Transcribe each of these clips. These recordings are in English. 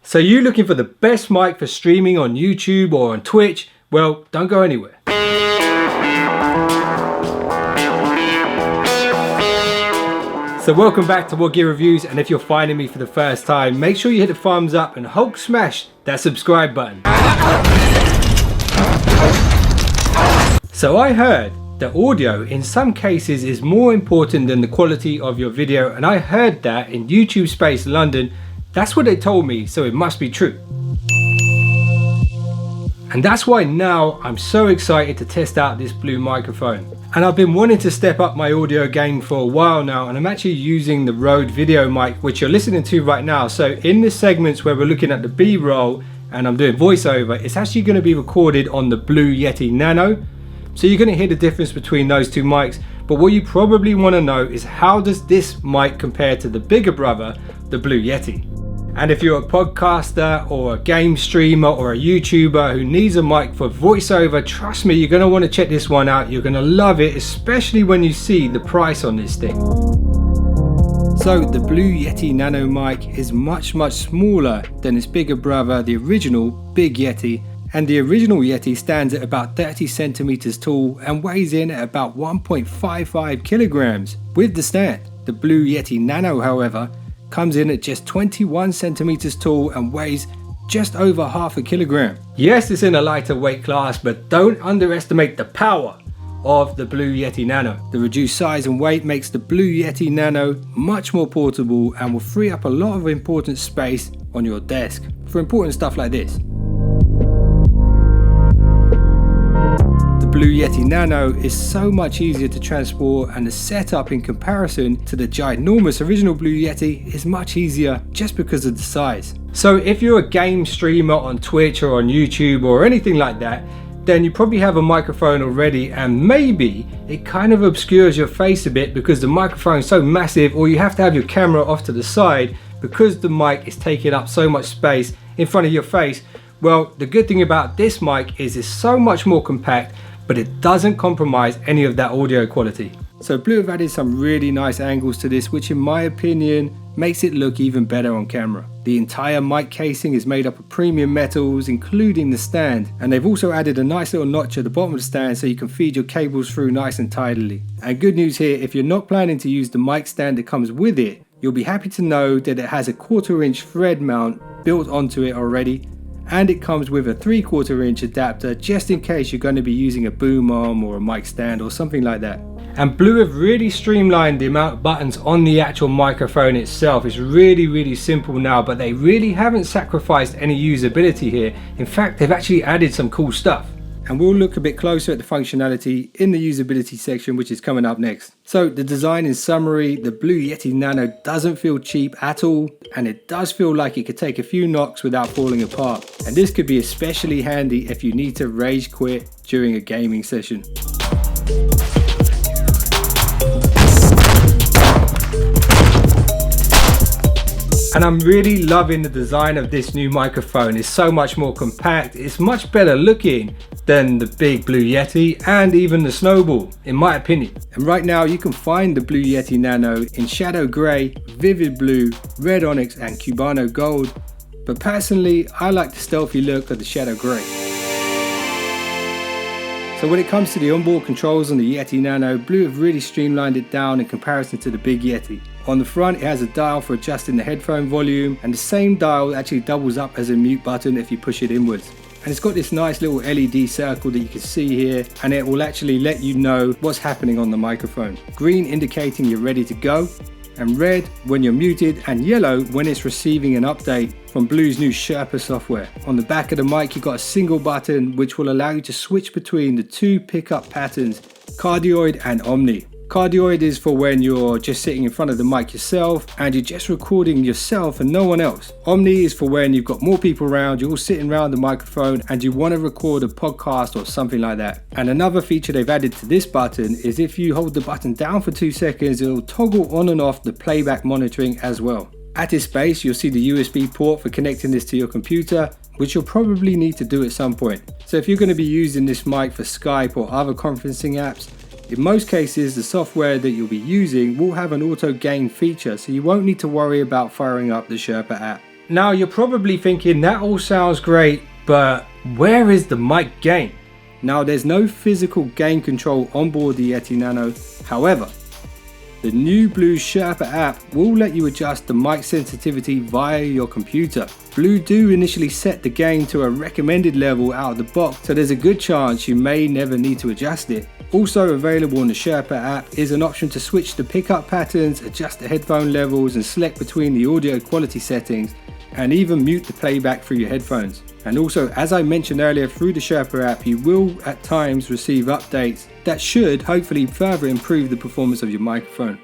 So you looking for the best mic for streaming on YouTube or on Twitch? Well, don't go anywhere. So welcome back to WhatGear Reviews, and if you're finding me for the first time, make sure you hit the thumbs up and Hulk smash that subscribe button. So I heard that audio in some cases is more important than the quality of your video, and I heard that in YouTube Space London. That's what they told me, so it must be true. And that's why now I'm so excited to test out this Blue microphone. And I've been wanting to step up my audio game for a while now, and I'm actually using the Rode video mic, which you're listening to right now. So in the segments where we're looking at the B-roll and I'm doing voiceover, it's actually going to be recorded on the Blue Yeti Nano. So you're going to hear the difference between those two mics. But what you probably want to know is, how does this mic compare to the bigger brother, the Blue Yeti? And if you're a podcaster or a game streamer or a YouTuber who needs a mic for voiceover, trust me, you're going to want to check this one out. You're going to love it, especially when you see the price on this thing. So the Blue Yeti Nano mic is much smaller than its bigger brother, the original Big Yeti. And the original Yeti stands at about 30 centimeters tall and weighs in at about 1.55 kilograms with the stand. The Blue Yeti Nano, however, comes in at just 21 centimeters tall and weighs just over half a kilogram. Yes, it's in a lighter weight class, but don't underestimate the power of the Blue Yeti Nano. The reduced size and weight makes the Blue Yeti Nano much more portable and will free up a lot of important space on your desk for important stuff like this. Blue Yeti Nano is so much easier to transport, and the setup in comparison to the ginormous original Blue Yeti is much easier just because of the size. So if you're a game streamer on Twitch or on YouTube or anything like that, then you probably have a microphone already, and maybe it kind of obscures your face a bit because the microphone is so massive, or you have to have your camera off to the side because the mic is taking up so much space in front of your face. Well, the good thing about this mic is it's so much more compact, but it doesn't compromise any of that audio quality. So Blue have added some really nice angles to this, which in my opinion makes it look even better on camera. The entire mic casing is made up of premium metals, including the stand, and they've also added a nice little notch at the bottom of the stand so you can feed your cables through nice and tidily. And good news here, if you're not planning to use the mic stand that comes with it, you'll be happy to know that it has a 1/4 inch thread mount built onto it already, and it comes with a 3/4 inch adapter just in case you're going to be using a boom arm or a mic stand or something like that. And Blue have really streamlined the amount of buttons on the actual microphone itself. It's really simple now, but they really haven't sacrificed any usability here. In fact, they've actually added some cool stuff. And we'll look a bit closer at the functionality in the usability section, which is coming up next. So the design in summary, the Blue Yeti Nano doesn't feel cheap at all, and it does feel like it could take a few knocks without falling apart. And this could be especially handy if you need to rage quit during a gaming session. And I'm really loving the design of this new microphone. It's so much more compact, it's much better looking than the big Blue Yeti and even the Snowball, in my opinion. And right now you can find the Blue Yeti Nano in Shadow Grey, Vivid Blue, Red Onyx and Cubano Gold. But personally, I like the stealthy look of the Shadow Grey. So when it comes to the onboard controls on the Yeti Nano, Blue have really streamlined it down in comparison to the Big Yeti. On the front, it has a dial for adjusting the headphone volume, and the same dial actually doubles up as a mute button if you push it inwards. And it's got this nice little LED circle that you can see here, and it will actually let you know what's happening on the microphone. Green indicating you're ready to go, and red when you're muted, and yellow when it's receiving an update from Blue's new Sherpa software. On the back of the mic, you've got a single button which will allow you to switch between the two pickup patterns, cardioid and omni. Cardioid is for when you're just sitting in front of the mic yourself and you're just recording yourself and no one else. Omni is for when you've got more people around, you're all sitting around the microphone and you want to record a podcast or something like that. And another feature they've added to this button is if you hold the button down for 2 seconds, it'll toggle on and off the playback monitoring as well. At its base, you'll see the USB port for connecting this to your computer, which you'll probably need to do at some point. So if you're going to be using this mic for Skype or other conferencing apps, in most cases, the software that you'll be using will have an auto gain feature, so you won't need to worry about firing up the Sherpa app. Now you're probably thinking that all sounds great, but where is the mic gain? Now there's no physical gain control on board the Yeti Nano. However, the new Blue Sherpa app will let you adjust the mic sensitivity via your computer. Blue do initially set the gain to a recommended level out of the box, so there's a good chance you may never need to adjust it. Also available on the Sherpa app is an option to switch the pickup patterns, adjust the headphone levels and select between the audio quality settings, and even mute the playback through your headphones. And also, as I mentioned earlier, through the Sherpa app you will at times receive updates that should hopefully further improve the performance of your microphone.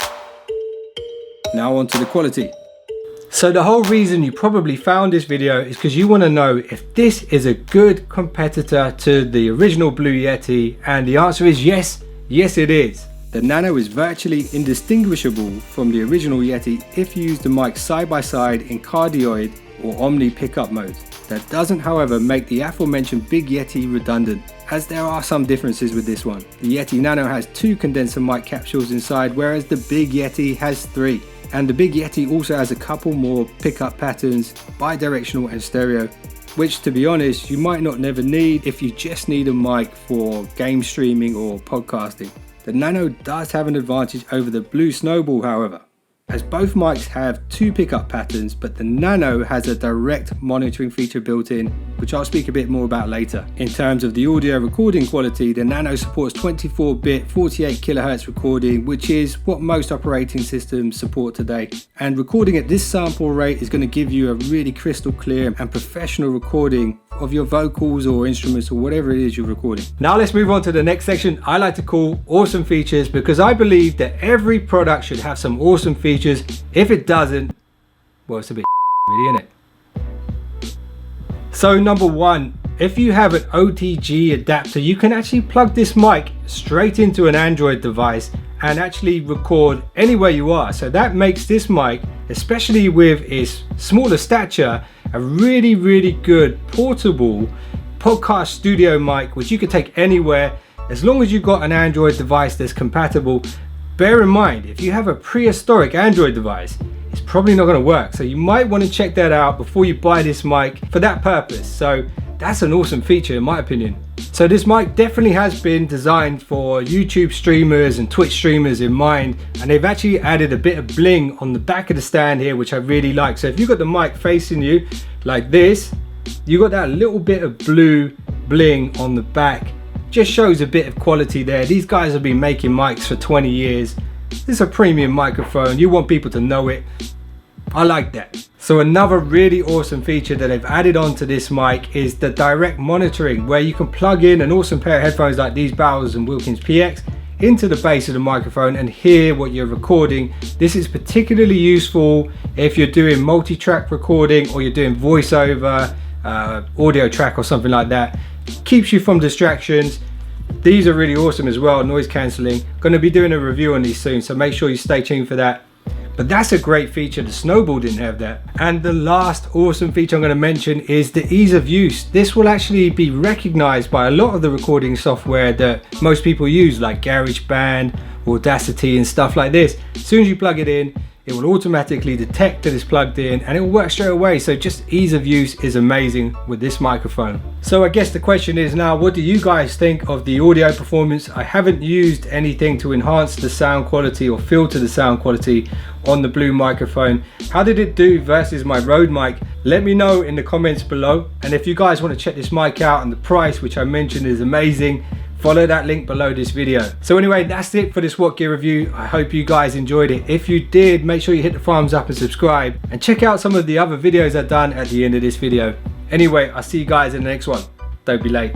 Now on to the quality. So the whole reason you probably found this video is because you want to know if this is a good competitor to the original Blue Yeti, and the answer is yes, yes it is. The Nano is virtually indistinguishable from the original Yeti if you use the mic side by side in cardioid or omni pickup mode. That doesn't however make the aforementioned Big Yeti redundant, as there are some differences with this one. The Yeti Nano has 2 condenser mic capsules inside, whereas the Big Yeti has 3. And the Big Yeti also has a couple more pickup patterns, bidirectional and stereo, which to be honest you might not never need if you just need a mic for game streaming or podcasting. The Nano does have an advantage over the Blue Snowball however, as both mics have 2 pickup patterns, but the Nano has a direct monitoring feature built in, which I'll speak a bit more about later. In terms of the audio recording quality, the Nano supports 24-bit 48 kHz recording, which is what most operating systems support today. And recording at this sample rate is going to give you a really crystal clear and professional recording of your vocals or instruments or whatever it is you're recording. Now let's move on to the next section I like to call awesome features, because I believe that every product should have some awesome features. If it doesn't, well, it's a bit really, isn't it? So number 1, if you have an OTG adapter, you can actually plug this mic straight into an Android device and actually record anywhere you are. So that makes this mic, especially with its smaller stature, a really good portable podcast studio mic, which you can take anywhere as long as you've got an Android device that's compatible. Bear in mind, if you have a prehistoric Android device, it's probably not going to work. So you might want to check that out before you buy this mic for that purpose. So that's an awesome feature in my opinion. So this mic definitely has been designed for YouTube streamers and Twitch streamers in mind, and they've actually added a bit of bling on the back of the stand here, which I really like. So if you've got the mic facing you like this, you got that little bit of blue bling on the back. Just shows a bit of quality there. These guys have been making mics for 20 years. This is a premium microphone. You want people to know it. I like that. So another really awesome feature that they've added onto this mic is the direct monitoring, where you can plug in an awesome pair of headphones like these Bowers and Wilkins PX into the base of the microphone and hear what you're recording. This is particularly useful if you're doing multi-track recording or you're doing voiceover, audio track or something like that. Keeps you from distractions. These are really awesome as well, noise cancelling. Going to be doing a review on these soon, so make sure you stay tuned for that. But that's a great feature. The Snowball didn't have that. And the last awesome feature I'm going to mention is the ease of use. This will actually be recognized by a lot of the recording software that most people use, like GarageBand, Audacity and stuff like this. As soon as you plug it in, it will automatically detect that it's plugged in and it will work straight away. So just ease of use is amazing with this microphone. So I guess the question is now, what do you guys think of the audio performance? I haven't used anything to enhance the sound quality or filter the sound quality on the Blue microphone. How did it do versus my Rode mic? Let me know in the comments below. And if you guys want to check this mic out and the price, which I mentioned is amazing, follow that link below this video. So anyway, that's it for this WhatGear review. I hope you guys enjoyed it. If you did, make sure you hit the thumbs up and subscribe, and check out some of the other videos I've done at the end of this video. Anyway, I'll see you guys in the next one. Don't be late.